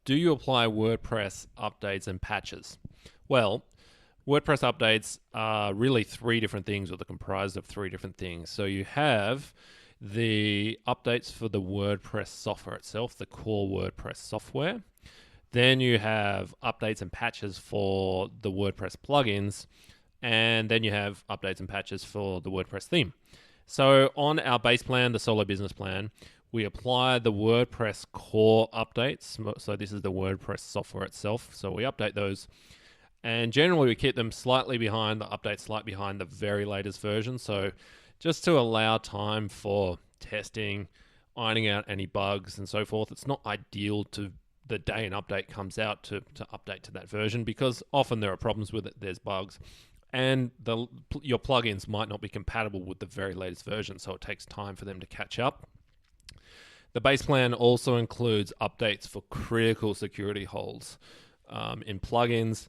Do you apply WordPress updates and patches? Well, WordPress updates are really three different things, or they're comprised of three different things. So you have the updates for the WordPress software itself, the core WordPress software. Then you have updates and patches for the WordPress plugins. And then you have updates and patches for the WordPress theme. So on our base plan, the solo business plan, we apply the WordPress core updates. So this is the WordPress software itself. So we update those. And generally we keep them slightly behind, the updates slightly behind the very latest version. So just to allow time for testing, ironing out any bugs and so forth. It's not ideal to the day an update comes out to update to that version, because often there are problems with it. There's bugs. And your plugins might not be compatible with the very latest version, so it takes time for them to catch up. The base plan also includes updates for critical security holes in plugins.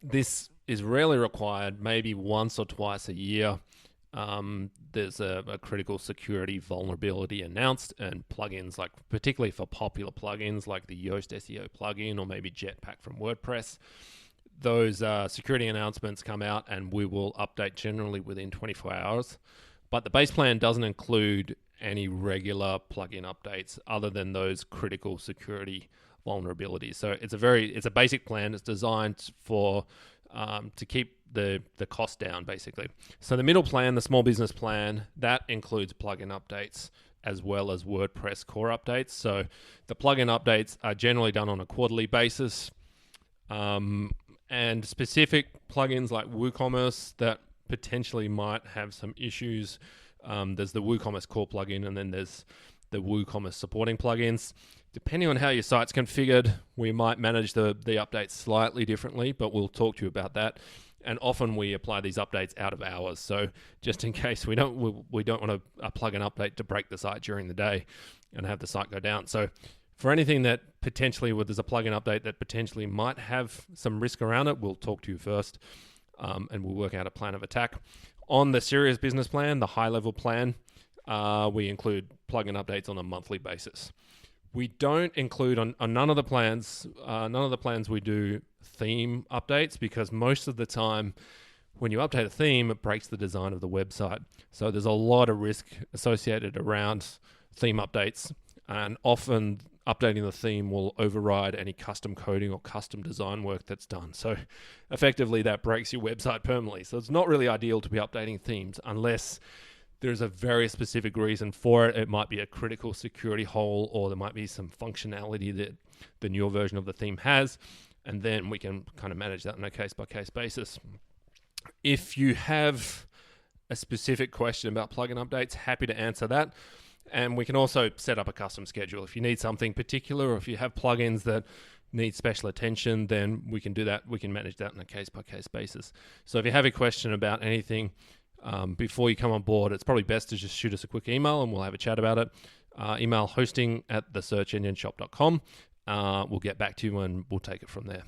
This is rarely required, maybe once or twice a year. There's a critical security vulnerability announced, and plugins, like particularly for popular plugins like the Yoast SEO plugin or maybe Jetpack from WordPress, those security announcements come out and we will update generally within 24 hours. But the base plan doesn't include any regular plugin updates other than those critical security vulnerabilities. So it's a basic plan. It's designed for to keep the cost down, basically. So the middle plan, the small business plan, that includes plugin updates as well as WordPress core updates. So the plugin updates are generally done on a quarterly basis. And specific plugins like WooCommerce that potentially might have some issues. There's the WooCommerce core plugin, and then there's the WooCommerce supporting plugins. Depending on how your site's configured, we might manage the updates slightly differently, but we'll talk to you about that. And often we apply these updates out of hours. So just in case we don't want to plug an update to break the site during the day and have the site go down. So for anything that potentially, there's a plugin update that potentially might have some risk around it, we'll talk to you first, and we'll work out a plan of attack. On the serious business plan, the high-level plan, we include plugin updates on a monthly basis. We don't include on none of the plans. None of the plans we do theme updates, because most of the time, when you update a theme, it breaks the design of the website. So there's a lot of risk associated around theme updates, and often updating the theme will override any custom coding or custom design work that's done. So effectively that breaks your website permanently. So it's not really ideal to be updating themes unless there's a very specific reason for it. It might be a critical security hole, or there might be some functionality that the newer version of the theme has, and then we can kind of manage that on a case-by-case basis. If you have a specific question about plugin updates, happy to answer that. And we can also set up a custom schedule. If you need something particular, or if you have plugins that need special attention, then we can do that. We can manage that on a case-by-case basis. So if you have a question about anything before you come on board, it's probably best to just shoot us a quick email and we'll have a chat about it. Email hosting@thesearchengineshop.com. We'll get back to you and we'll take it from there.